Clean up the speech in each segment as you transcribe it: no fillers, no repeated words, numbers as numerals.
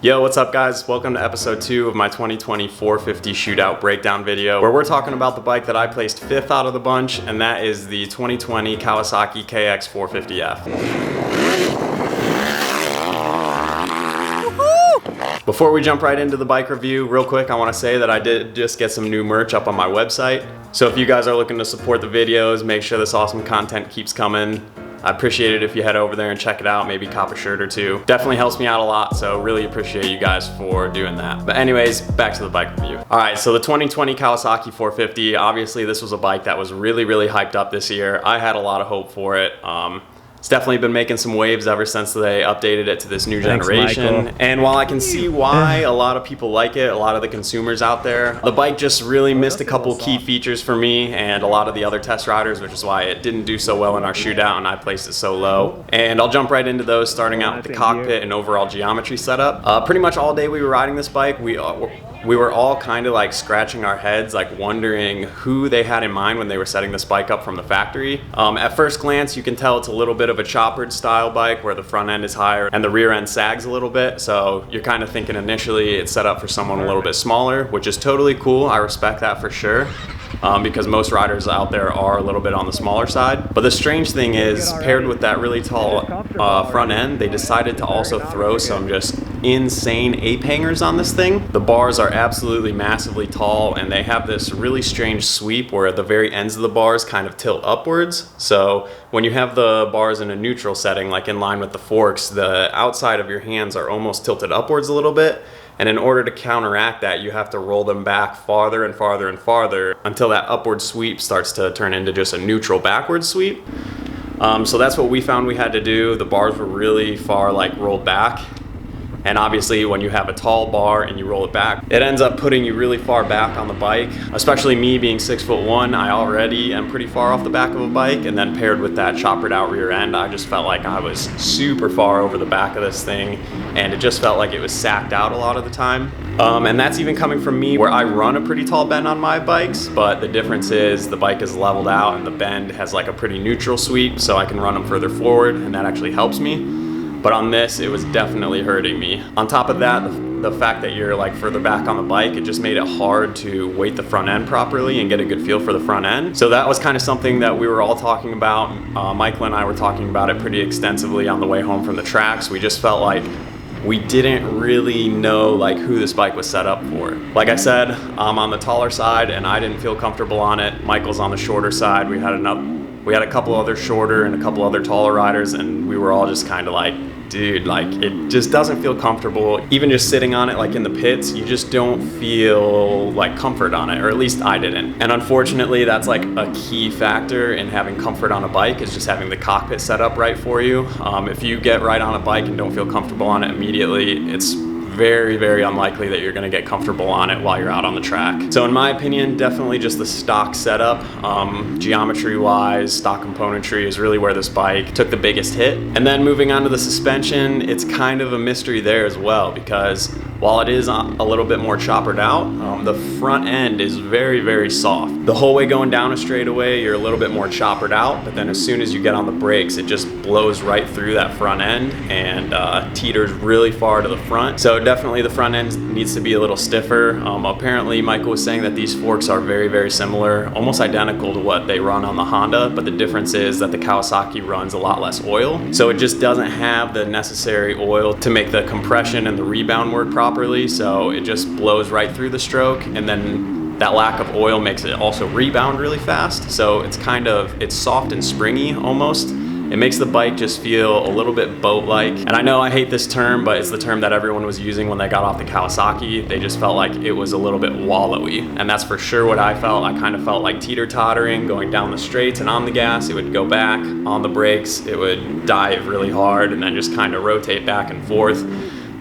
Yo, what's up guys? Welcome to episode 2 of my 2020 450 shootout breakdown video, where we're talking about the bike that I placed 5th out of the bunch, and that is the 2020 Kawasaki KX450F. Before we jump right into the bike review, real quick, I want to say that I did just get some new merch up on my website. So if you guys are looking to support the videos, make sure this awesome content keeps coming. I appreciate it if you head over there and check it out, maybe cop a shirt or two. Definitely helps me out a lot, so really appreciate you guys for doing that. But anyways, back to the bike review. All right, so the 2020 Kawasaki 450, obviously this was a bike that was really hyped up this year. I had a lot of hope for it. It's definitely been making some waves ever since they updated it to this new generation. Michael. And while I can see why a lot of people like it, a lot of the consumers out there, the bike just really missed a couple key features for me and a lot of the other test riders, which is why it didn't do so well in our shootout and I placed it so low. And I'll jump right into those, starting out with the cockpit and overall geometry setup. Pretty much all day we were riding this bike, we were all kind of like scratching our heads, like wondering who they had in mind when they were setting this bike up from the factory. At first glance, you can tell it's a little bit of a choppered style bike where the front end is higher and the rear end sags a little bit. So you're kind of thinking initially it's set up for someone a little bit smaller, which is totally cool. I respect that for sure. Because most riders out there are a little bit on the smaller side. But the strange thing is, paired with that really tall front end, they decided to also throw some just insane ape hangers on this thing. The bars are absolutely massively tall, and they have this really strange sweep where the very ends of the bars kind of tilt upwards. So when you have the bars in a neutral setting, like in line with the forks, the outside of your hands are almost tilted upwards a little bit. And in order to counteract that, you have to roll them back farther and farther and farther until that upward sweep starts to turn into just a neutral backward sweep. So that's what we found we had to do. The bars were really far like rolled back. And obviously when you have a tall bar and you roll it back, it ends up putting you really far back on the bike. Especially me being 6'1", I already am pretty far off the back of a bike, and then paired with that choppered out rear end, I just felt like I was super far over the back of this thing, and it just felt like it was sacked out a lot of the time. And that's even coming from me where I run a pretty tall bend on my bikes, but the difference is the bike is leveled out and the bend has like a pretty neutral sweep, so I can run them further forward, and that actually helps me. But on this, it was definitely hurting me. On top of that, the fact that you're like further back on the bike, it just made it hard to weight the front end properly and get a good feel for the front end. So that was kind of something that we were all talking about. Michael and I were talking about it pretty extensively on the way home from the tracks. We just felt like we didn't really know like who this bike was set up for. Like I said, I'm on the taller side and I didn't feel comfortable on it. Michael's on the shorter side. We had a couple other shorter and a couple other taller riders, and we were all just kind of like, dude, like it just doesn't feel comfortable. Even just sitting on it like in the pits, you just don't feel like comfort on it, or at least I didn't. And unfortunately, that's like a key factor in having comfort on a bike, is just having the cockpit set up right for you. If you get right on a bike and don't feel comfortable on it immediately, it's very unlikely that you're going to get comfortable on it while you're out on the track. So in my opinion, definitely just the stock setup, geometry wise, stock componentry is really where this bike took the biggest hit. And then moving on to the suspension, it's kind of a mystery there as well, because while it is a little bit more choppered out, the front end is very soft. The whole way going down a straightaway, you're a little bit more choppered out, but then as soon as you get on the brakes, it just blows right through that front end and teeters really far to the front. So definitely the front end needs to be a little stiffer. Apparently Michael was saying that these forks are very similar, almost identical to what they run on the Honda, but the difference is that the Kawasaki runs a lot less oil. So it just doesn't have the necessary oil to make the compression and the rebound work properly, so it just blows right through the stroke, and then that lack of oil makes it also rebound really fast. So it's soft and springy almost. It makes the bike just feel a little bit boat-like. And I know I hate this term, but it's the term that everyone was using when they got off the Kawasaki. They just felt like it was a little bit wallowy. And that's for sure what I felt. I kind of felt like teeter-tottering, going down the straights, and on the gas, it would go back. On the brakes, it would dive really hard and then just kind of rotate back and forth.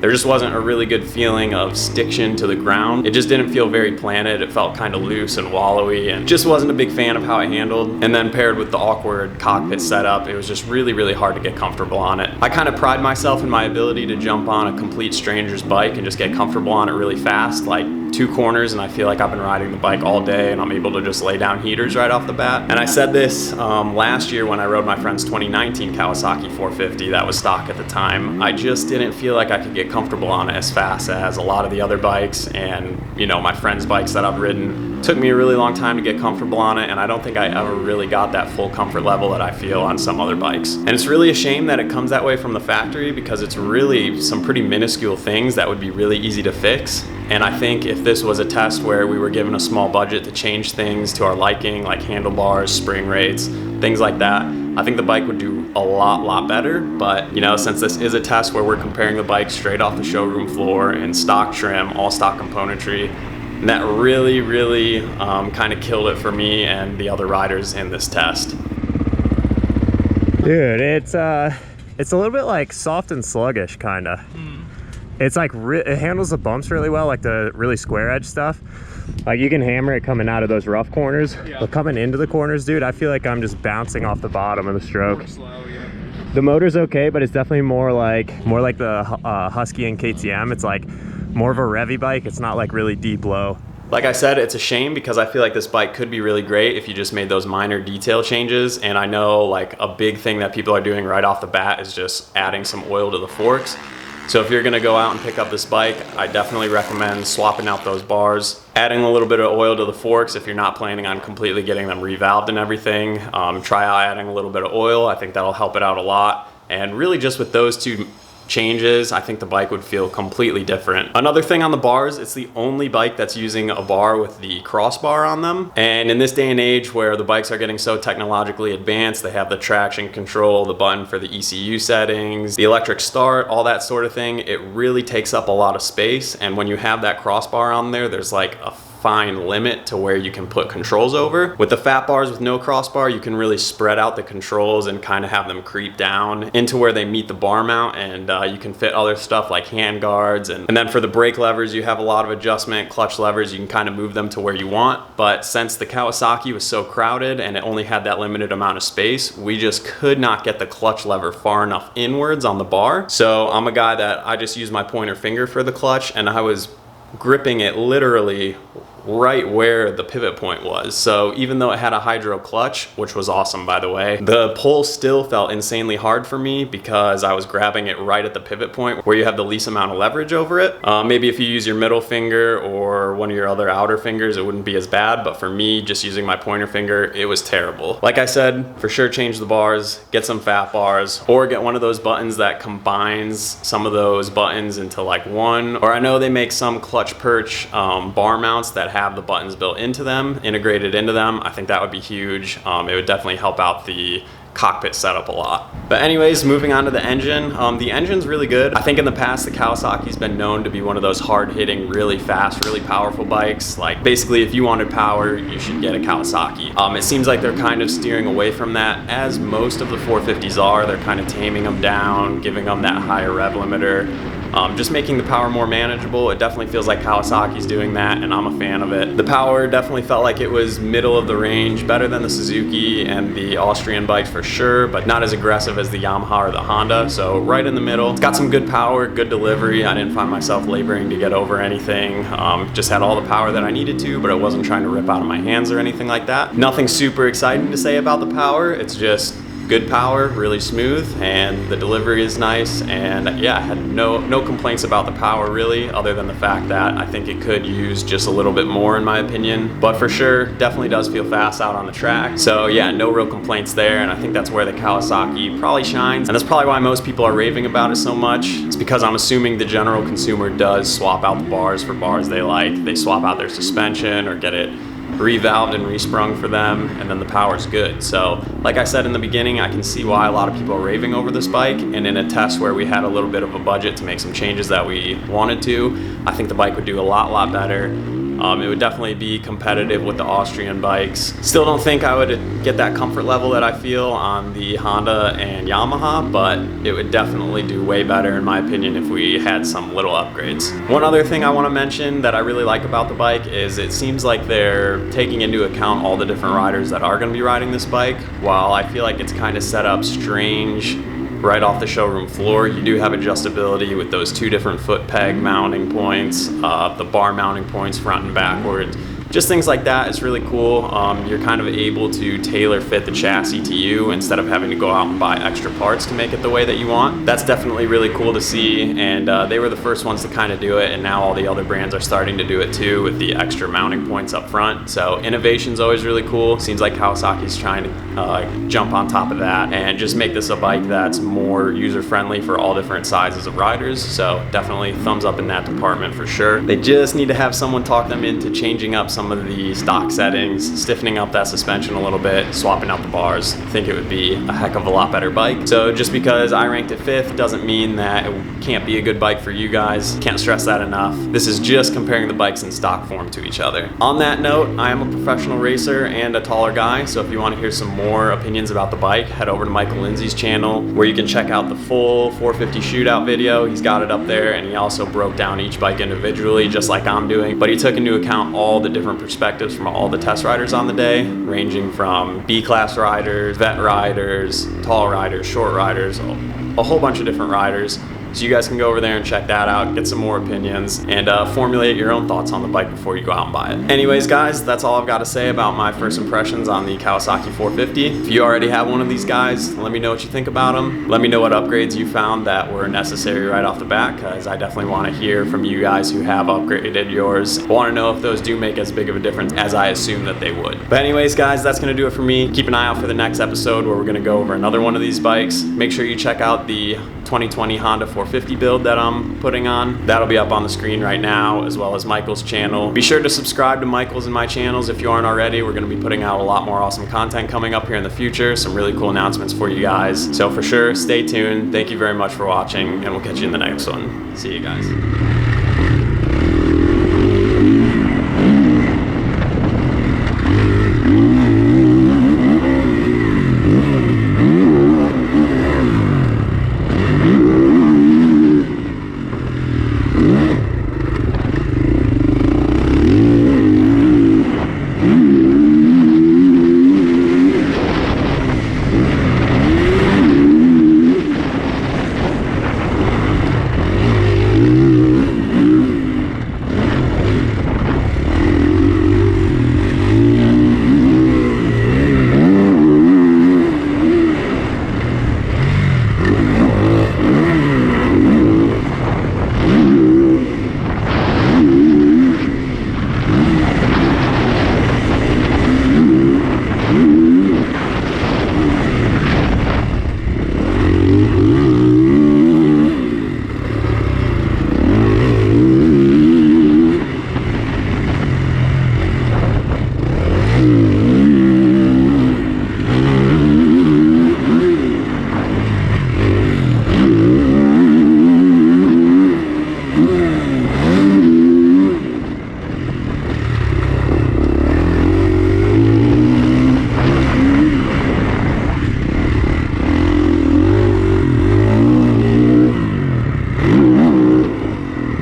There just wasn't a really good feeling of stiction to the ground. It just didn't feel very planted. It felt kind of loose and wallowy, and just wasn't a big fan of how it handled. And then paired with the awkward cockpit setup, it was just really hard to get comfortable on it. I kind of pride myself in my ability to jump on a complete stranger's bike and just get comfortable on it really fast, like 2 corners, and I feel like I've been riding the bike all day and I'm able to just lay down heaters right off the bat. And I said this last year when I rode my friend's 2019 Kawasaki 450 that was stock at the time. I just didn't feel like I could get comfortable on it as fast as a lot of the other bikes, and you know, my friends' bikes that I've ridden. It took me a really long time to get comfortable on it, and I don't think I ever really got that full comfort level that I feel on some other bikes. And it's really a shame that it comes that way from the factory, because it's really some pretty minuscule things that would be really easy to fix. And I think if this was a test where we were given a small budget to change things to our liking, like handlebars, spring rates, things like that, I think the bike would do a lot better. But you know, since this is a test where we're comparing the bike straight off the showroom floor in stock trim, all stock componentry, and that really kind of killed it for me and the other riders in this test. Dude, it's a little bit like soft and sluggish, kind of. It's like, it handles the bumps really well, like the really square edge stuff. Like you can hammer it coming out of those rough corners, but coming into the corners, dude, I feel like I'm just bouncing off the bottom of the stroke. The motor's okay, but it's definitely more like the Husky and KTM. It's like more of a revvy bike. It's not like really deep low. Like I said, it's a shame because I feel like this bike could be really great if you just made those minor detail changes. And I know like a big thing that people are doing right off the bat is just adding some oil to the forks. So if you're gonna go out and pick up this bike, I definitely recommend swapping out those bars, adding a little bit of oil to the forks if you're not planning on completely getting them revalved and everything. Try out adding a little bit of oil. I think that'll help it out a lot. And really just with those two changes, I think the bike would feel completely different. Another thing on the bars, it's the only bike that's using a bar with the crossbar on them. And in this day and age where the bikes are getting so technologically advanced, they have the traction control, the button for the ECU settings, the electric start, all that sort of thing. It really takes up a lot of space. And when you have that crossbar on there, there's like a fine limit to where you can put controls over. With the fat bars with no crossbar, you can really spread out the controls and kind of have them creep down into where they meet the bar mount, and you can fit other stuff like hand guards. And then for the brake levers, you have a lot of adjustment. Clutch levers, you can kind of move them to where you want. But since the Kawasaki was so crowded and it only had that limited amount of space, we just could not get the clutch lever far enough inwards on the bar. So I'm a guy that I just use my pointer finger for the clutch, and I was gripping it literally right where the pivot point was. So even though it had a hydro clutch, which was awesome by the way, the pull still felt insanely hard for me because I was grabbing it right at the pivot point where you have the least amount of leverage over it. Maybe if you use your middle finger or one of your other outer fingers, it wouldn't be as bad, but for me, just using my pointer finger, it was terrible. Like I said, for sure change the bars, get some fat bars, or get one of those buttons that combines some of those buttons into like one. Or I know they make some clutch perch bar mounts that have the buttons built into them, integrated into them. I think that would be huge. It would definitely help out the cockpit setup a lot. But anyways, moving on to the engine. The engine's really good. I think in the past, the Kawasaki's been known to be one of those hard-hitting, really fast, really powerful bikes. Like basically, if you wanted power, you should get a Kawasaki. It seems like they're kind of steering away from that, as most of the 450s are. They're kind of taming them down, giving them that higher rev limiter. Just making the power more manageable. It definitely feels like Kawasaki's doing that, and I'm a fan of it. The power definitely felt like it was middle of the range, better than the Suzuki and the Austrian bikes for sure, but not as aggressive as the Yamaha or the Honda, so right in the middle. It's got some good power, good delivery. I didn't find myself laboring to get over anything. Just had all the power that I needed to, but I wasn't trying to rip out of my hands or anything like that. Nothing super exciting to say about the power. It's just good power, really smooth, and the delivery is nice. And yeah, I had no complaints about the power really, other than the fact that I think it could use just a little bit more in my opinion. But for sure, definitely does feel fast out on the track. So yeah, no real complaints there, and I think that's where the Kawasaki probably shines. And that's probably why most people are raving about it so much. It's because I'm assuming the general consumer does swap out the bars for bars they like. They swap out their suspension or get it revalved and resprung for them, and then the power's good. So like I said in the beginning, I can see why a lot of people are raving over this bike, and in a test where we had a little bit of a budget to make some changes that we wanted to, I think the bike would do a lot better. It would definitely be competitive with the Austrian bikes. Still don't think I would get that comfort level that I feel on the Honda and Yamaha, but it would definitely do way better in my opinion if we had some little upgrades. One other thing I want to mention that I really like about the bike is it seems like they're taking into account all the different riders that are going to be riding this bike. While I feel like it's kind of set up strange right off the showroom floor, you do have adjustability with those two different foot peg mounting points, the bar mounting points front and backwards. just things like that. It's really cool. You're kind of able to tailor fit the chassis to you instead of having to go out and buy extra parts to make it the way that you want. That's definitely really cool to see, and they were the first ones to kind of do it, and now all the other brands are starting to do it too with the extra mounting points up front. So innovation's always really cool. Seems like Kawasaki's trying to jump on top of that and just make this a bike that's more user-friendly for all different sizes of riders. So definitely thumbs up in that department for sure. They just need to have someone talk them into changing up some of the stock settings, stiffening up that suspension a little bit, swapping out the bars. I think it would be a heck of a lot better bike. So just because I ranked it 5th doesn't mean that it can't be a good bike for you guys. Can't stress that enough. This is just comparing the bikes in stock form to each other. On that note, I am a professional racer and a taller guy, so if you want to hear some more opinions about the bike, head over to Michael Lindsay's channel where you can check out the full 450 shootout video. He's got it up there, and he also broke down each bike individually just like I'm doing, but he took into account all the different perspectives from all the test riders on the day, ranging from B-class riders, vet riders, tall riders, short riders, a whole bunch of different riders. So you guys can go over there and check that out, get some more opinions, and formulate your own thoughts on the bike before you go out and buy it. Anyways, guys, that's all I've got to say about my first impressions on the Kawasaki 450. If you already have one of these guys, let me know what you think about them. Let me know what upgrades you found that were necessary right off the bat, because I definitely want to hear from you guys who have upgraded yours. I want to know if those do make as big of a difference as I assume that they would. But anyways, guys, that's going to do it for me. Keep an eye out for the next episode where we're going to go over another one of these bikes. Make sure you check out the 2020 Honda 450 build that I'm putting on. That'll be up on the screen right now, as well as Michael's channel. Be sure to subscribe to Michael's and my channels if you aren't already. We're going to be putting out a lot more awesome content coming up here in the future. Some really cool announcements for you guys. So for sure, stay tuned. Thank you very much for watching, and we'll catch you in the next one. See you guys.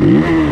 Yeah.